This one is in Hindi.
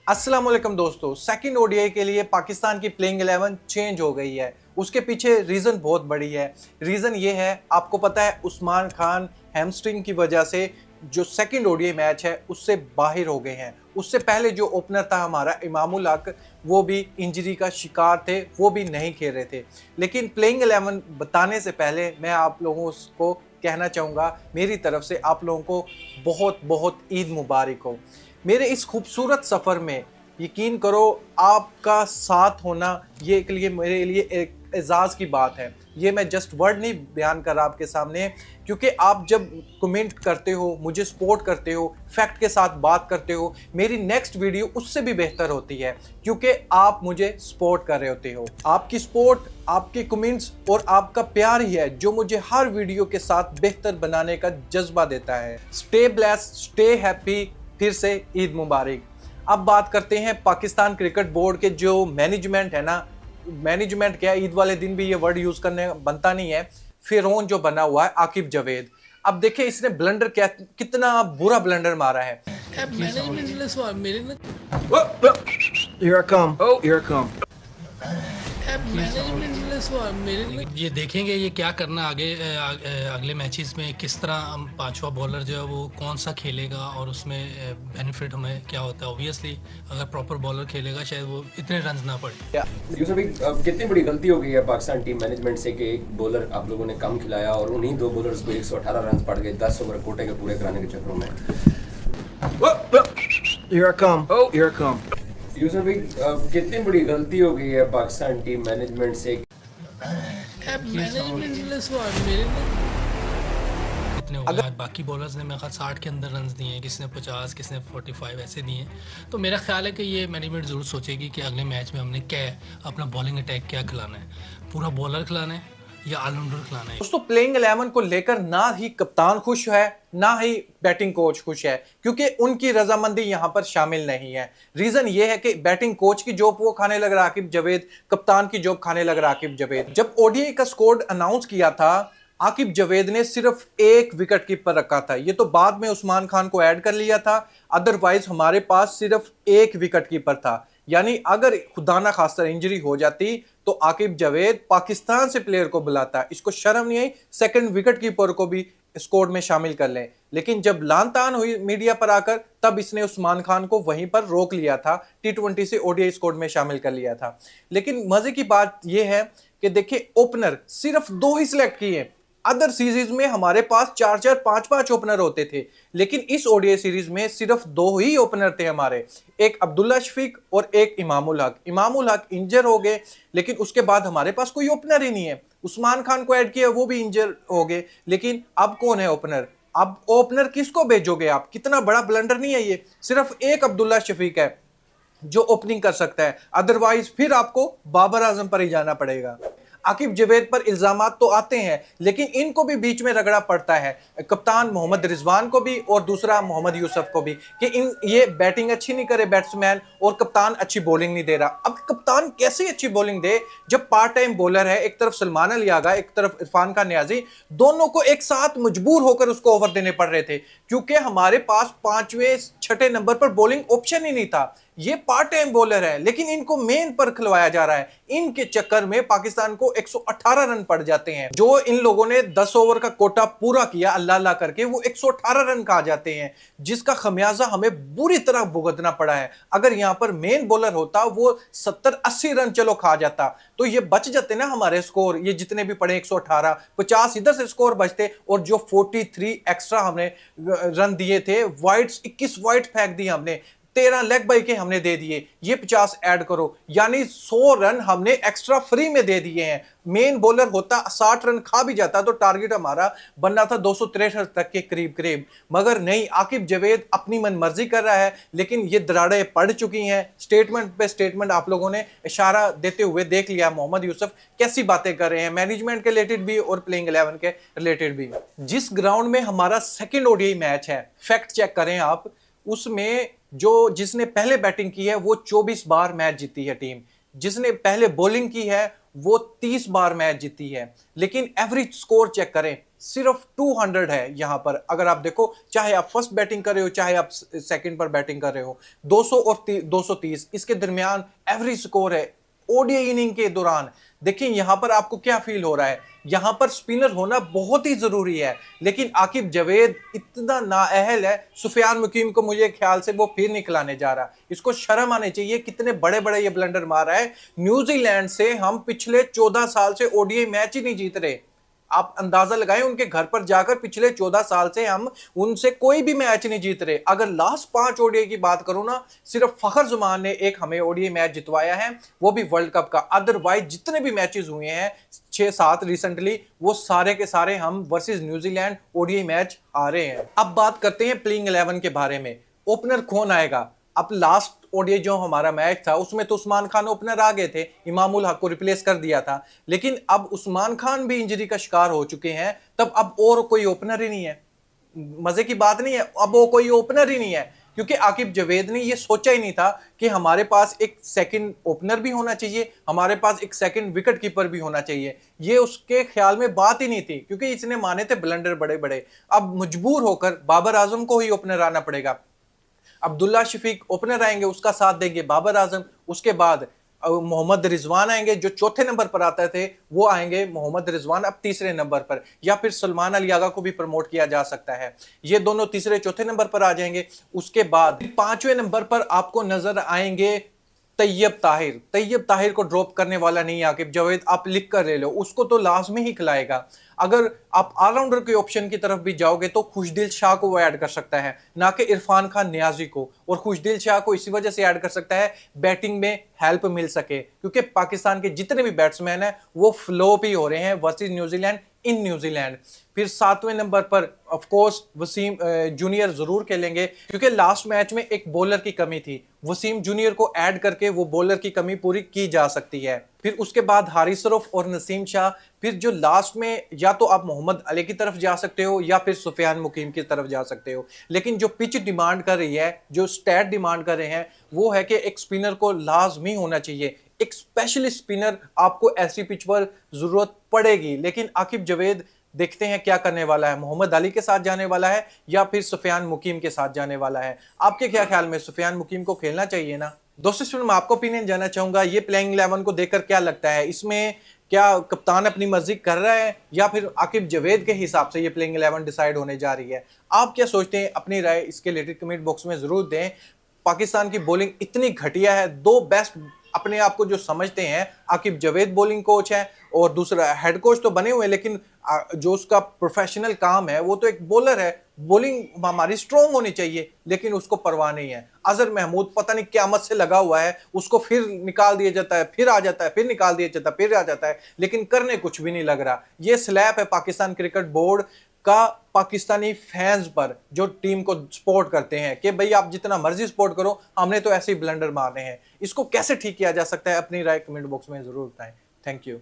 अस्सलाम वालेकुम दोस्तों, सेकंड ओडीआई के लिए पाकिस्तान की प्लेइंग 11 चेंज हो गई है। उसके पीछे रीज़न बहुत बड़ी है। रीज़न ये है, आपको पता है उस्मान खान हैमस्ट्रिंग की वजह से जो सेकंड ओडीआई मैच है उससे बाहर हो गए हैं। उससे पहले जो ओपनर था हमारा इमामुल हक, वो भी इंजरी का शिकार थे, वो भी नहीं खेल रहे थे। लेकिन प्लेइंग 11 बताने से पहले मैं आप लोगों को कहना चाहूँगा, मेरी तरफ से आप लोगों को बहुत बहुत ईद मुबारक हो। मेरे इस खूबसूरत सफ़र में यकीन करो, आपका साथ होना ये के लिए मेरे लिए एक एजाज़ की बात है। ये मैं जस्ट वर्ड नहीं बयान कर रहा आपके सामने, क्योंकि आप जब कमेंट करते हो, मुझे सपोर्ट करते हो, फैक्ट के साथ बात करते हो, मेरी नेक्स्ट वीडियो उससे भी बेहतर होती है, क्योंकि आप मुझे सपोर्ट कर रहे होते हो। आपकी सपोर्ट, आपके कमेंट्स और आपका प्यार ही है जो मुझे हर वीडियो के साथ बेहतर बनाने का जज्बा देता है। Stay blessed, stay happy. फिर से ईद मुबारक। अब बात करते हैं पाकिस्तान क्रिकेट बोर्ड के जो मैनेजमेंट है ना, मैनेजमेंट क्या, ईद वाले दिन भी ये वर्ड यूज करने बनता नहीं है। फिरौन जो बना हुआ है आकिब जावेद, अब देखिए इसने ब्लंडर क्या, कितना बुरा ब्लंडर मारा है। मैनेजमेंट ने सवाल मेरे ने Here I come. Oh, here I come. Management ने सवाल मेरे ने ये देखेंगे ये क्या करना आगे अगले मैचेस में, किस तरह हम पांचवा बॉलर जो है वो कौन सा खेलेगा और उसमें बेनिफिट हमें क्या होता है। ऑब्वियसली अगर प्रॉपर बॉलर खेलेगा शायद वो इतने रन ना पड़े। यूसुफ भाई, कितनी बड़ी गलती हो गई है पाकिस्तान टीम मैनेजमेंट से कि एक बॉलर आप लोगों ने कम खिलाया और उन्हीं दो बॉलर्स को 118 रन पड़ गए 10 ओवर कोटे के पूरे कराने के चक्करों में। Here I come. Oh, here I come. Yusuf भाई, कितनी बड़ी गलती हो गई है पाकिस्तान टीम मैनेजमेंट से। मैनेजमेंट ने सवाल मेरे ने इतने हो गए। बाकी बॉलर्स ने मेरे ख्याल 60 के अंदर रन दिए हैं, किसी ने 50, किसी ने 45 ऐसे दिए हैं। तो मेरा ख्याल है कि ये मैनेजमेंट ज़रूर सोचेगी कि अगले मैच में हमने क्या है, अपना बॉलिंग अटैक क्या खिलाना है, पूरा बॉलर खिलाना है या ऑलराउंडर खिलाना है। दोस्तों, प्लेइंग 11 को लेकर ना ही कप्तान खुश है, ना ही बैटिंग कोच खुश है, क्योंकि उनकी रजामंदी यहां पर शामिल नहीं है। रीजन ये है कि बैटिंग कोच की जॉब वो खाने लग रहा आकिब जावेद, कप्तान की जॉब खाने लग रहा आकिब जावेद। जब ओडीआई का स्कोर अनाउंस किया था, आकिब जावेद ने सिर्फ एक विकेट कीपर रखा था। ये तो बाद में उस्मान खान को ऐड कर लिया था, अदरवाइज हमारे पास सिर्फ एक विकेट कीपर था। यानी अगर खुदा ना खास्ता इंजरी हो जाती तो आकिब जावेद पाकिस्तान से प्लेयर को बुलाता। इसको शर्म नहीं आई सेकंड विकेट कीपर को भी स्कोर में शामिल कर लें। लेकिन जब लान तान हुई मीडिया पर आकर, तब इसने उस्मान खान को वहीं पर रोक लिया था, टी20 से ओडीआई स्कोर में शामिल कर लिया था। लेकिन मजे की बात यह है कि देखिए, ओपनर सिर्फ 2 ही सिलेक्ट किए। अदर सीरीज में हमारे पास 4-4, 5-5 ओपनर होते थे, लेकिन इस ओडीआई सीरीज में सिर्फ 2 ही ओपनर थे हमारे, एक अब्दुल्ला शफीक और एक इमामुल हक। इमामुल हक इंजर हो गए, लेकिन उसके बाद हमारे पास कोई ओपनर ही नहीं है। उस्मान खान को ऐड किया, वो भी इंजर हो गए, लेकिन अब कौन है ओपनर? अब ओपनर किसको भेजोगे आप? कितना बड़ा ब्लंडर नहीं है ये? सिर्फ एक अब्दुल्ला शफीक है जो ओपनिंग कर सकता है, अदरवाइज फिर आपको बाबर आजम पर ही जाना पड़ेगा। आकिब जावेद पर इल्जामात तो आते हैं, लेकिन इनको भी बीच में रगड़ा पड़ता है, कप्तान मोहम्मद रिजवान को भी और दूसरा मोहम्मद यूसुफ को भी, कि इन ये बैटिंग अच्छी नहीं करे बैट्समैन, और कप्तान अच्छी बॉलिंग नहीं दे रहा। अब कप्तान कैसे अच्छी बॉलिंग दे जब पार्ट टाइम बॉलर है, एक तरफ सलमान अली आगा, एक तरफ इरफान खान नियाजी, दोनों को एक साथ मजबूर होकर उसको ओवर देने पड़ रहे थे, क्योंकि हमारे पास 5वें 6ठे नंबर पर बॉलिंग ऑप्शन ही नहीं था। ये पार्ट टाइम बॉलर है, लेकिन इनको मेन पर खिलवाया जा रहा है। इनके चक्कर में पाकिस्तान को 118 रन पड़ जाते हैं। जो इन लोगों ने 10 ओवर का कोटा पूरा किया अल्लाह अल्लाह करके, वो 118 रन का आ जाते हैं, जिसका खमियाजा हमें बुरी तरह भुगतना पड़ा है। अगर यहां पर मेन बॉलर होता, वो 70-80 रन चलो खा जाता, तो ये बच जाते ना हमारे स्कोर। ये जितने भी पड़े 118, 50 इधर से स्कोर बचते, और जो 43 एक्स्ट्रा हमने रन दिए थे, वाइड्स 21 वाइड फेंक दिए हमने, 13 लेग बाई के हमने दे दिए, ये 50 ऐड करो, यानी 100 रन हमने एक्स्ट्रा फ्री में दे दिए हैं। मेन बॉलर होता 60 रन खा भी जाता तो टारगेट हमारा बनना था 263 तक के करीब करीब, मगर नहीं, आकिब जावेद अपनी मनमर्जी कर रहा है। लेकिन ये दरारें पड़ चुकी हैं। स्टेटमेंट पे स्टेटमेंट आप लोगों ने इशारा देते हुए देख लिया, मोहम्मद यूसुफ कैसी बातें कर रहे हैं मैनेजमेंट के रिलेटेड भी और प्लेइंग 11 के रिलेटेड भी। जिस ग्राउंड में हमारा सेकेंड ओडीआई मैच है, फैक्ट चेक करें आप, उसमें जिसने पहले बैटिंग की है वो 24 बार मैच जीती है टीम, जिसने पहले बॉलिंग की है वो 30 बार मैच जीती है। लेकिन एवरेज स्कोर चेक करें, सिर्फ 200 है यहाँ पर। अगर आप देखो, चाहे आप फर्स्ट बैटिंग कर रहे हो, चाहे आप सेकंड पर बैटिंग कर रहे हो, 200 और 230 इसके दरमियान एवरेज स्कोर है ओडीआई इनिंग के दौरान। देखिए यहाँ पर आपको क्या फील हो रहा है, यहाँ पर स्पिनर होना बहुत ही जरूरी है, लेकिन आकिब जावेद इतना नाअहल है। सुफियान मुकीम को मुझे ख्याल से वो फिर नहीं खिलाने जा रहा, इसको शर्म आनी चाहिए। कितने बड़े बड़े ये ब्लंडर मार रहा है। न्यूजीलैंड से हम पिछले 14 साल से ओडीआई मैच ही नहीं जीत रहे। आप अंदाजा लगाएं, उनके घर पर जाकर पिछले 14 साल से हम उनसे कोई भी मैच नहीं जीत रहे। अगर लास्ट 5 ओडीआई की बात करूं ना, सिर्फ फखर जुमान ने एक हमें ओडीआई मैच जितवाया है, वो भी वर्ल्ड कप का। अदरवाइज जितने भी मैचेस हुए हैं 6-7 रिसेंटली, वो सारे के सारे हम वर्सेस न्यूजीलैंड ओडीआई मैच हारे हैं। अब बात करते हैं प्लेइंग 11 के बारे में। ओपनर कौन आएगा? अब लास्ट ओडीआई जो हमारा मैच था उसमें तो उस्मान खान ओपनर आ गए थे, इमामुल हक को रिप्लेस कर दिया था, लेकिन अब उस्मान खान भी इंजरी का शिकार हो चुके हैं। तब अब और कोई ओपनर ही नहीं है। मजे की बात नहीं है, अब वो कोई ओपनर ही नहीं है, क्योंकि आकिब जावेद ने ये सोचा ही नहीं था कि हमारे पास एक सेकंड ओपनर भी होना चाहिए, हमारे पास एक सेकंड विकेट कीपर भी होना चाहिए। ये उसके ख्याल में बात ही नहीं थी, क्योंकि इसने माने थे ब्लंडर बड़े बड़े। अब मजबूर होकर बाबर आजम को ही ओपनर आना पड़ेगा। अब्दुल्ला शफीक ओपनर आएंगे, उसका साथ देंगे बाबर आजम। उसके बाद मोहम्मद रिजवान आएंगे, जो चौथे नंबर पर आते थे वो आएंगे मोहम्मद रिजवान अब तीसरे नंबर पर, या फिर सलमान अली आगा को भी प्रमोट किया जा सकता है। ये दोनों तीसरे चौथे नंबर पर आ जाएंगे। उसके बाद 5वें नंबर पर आपको नजर आएंगे तैयब ताहिर। तैयब ताहिर को ड्रॉप करने वाला नहीं आकिब जावेद, आप लिख कर ले लो, उसको तो लाजमी ही खिलाएगा। अगर आप ऑलराउंडर के ऑप्शन की तरफ भी जाओगे तो खुशदिल शाह को वो ऐड कर सकता है, ना कि इरफान खान नियाजी को। और खुशदिल शाह को इसी वजह से ऐड कर सकता है बैटिंग में हेल्प मिल सके, क्योंकि पाकिस्तान के जितने भी बैट्समैन हैं वो फ्लॉप ही हो रहे हैं वर्सेस न्यूजीलैंड इन न्यूजीलैंड। फिर 7वें नंबर पर ऑफ कोर्स वसीम जूनियर जरूर खेलेंगे, क्योंकि लास्ट मैच में एक बॉलर की कमी थी। वसीम जूनियर को ऐड करके वो बॉलर की कमी पूरी की जा सकती है। फिर उसके बाद हारिस रऊफ और नसीम शाह। फिर जो लास्ट में, या तो आप मोहम्मद अली की तरफ जा सकते हो या फिर सुफियान मुकीम की तरफ जा सकते हो। लेकिन जो पिच डिमांड कर रही है, जो स्टैट डिमांड कर रहे हैं, वो है कि एक स्पिनर को लाजमी होना चाहिए। एक स्पेशलिस्ट स्पिनर आपको ऐसी पिच पर जरूरत पड़ेगी। लेकिन आकिब जावेद देखते हैं क्या करने वाला है, मोहम्मद अली के साथ जाने वाला है या फिर सुफियान मुकीम के साथ जाने वाला है। आपके क्या ख्याल में, सुफियान मुकीम को खेलना चाहिए ना? दोस्तों इसमें मैं आपको ओपिनियन जानना चाहूंगा, ये प्लेइंग 11 को देखकर क्या लगता है, इसमें क्या कप्तान अपनी मर्जी कर रहा है या फिर आकिब जावेद के हिसाब से ये प्लेइंग 11 डिसाइड होने जा रही है? आप क्या सोचते हैं? अपनी राय इसके रिलेटेड कमेंट बॉक्स में जरूर दें। पाकिस्तान की बॉलिंग इतनी घटिया है, दो बेस्ट अपने आप को जो समझते हैं, आकिब जावेद बॉलिंग कोच है और दूसरा हेड कोच तो बने हुए हैं, लेकिन जो उसका प्रोफेशनल काम है वो तो एक बॉलर है। बॉलिंग हमारी स्ट्रॉन्ग होनी चाहिए, लेकिन उसको परवाह नहीं है। अजहर महमूद पता नहीं क़यामत से लगा हुआ है, उसको फिर निकाल दिया जाता है, फिर आ जाता है, फिर निकाल दिया जाता है, फिर आ जाता है, लेकिन करने कुछ भी नहीं लग रहा। ये स्लैप है पाकिस्तान क्रिकेट बोर्ड का पाकिस्तानी फैंस पर, जो टीम को सपोर्ट करते हैं कि भाई आप जितना मर्जी सपोर्ट करो, हमने तो ऐसे ही ब्लंडर मारने हैं। इसको कैसे ठीक किया जा सकता है? अपनी राय कमेंट बॉक्स में जरूर बताएं। Thank you.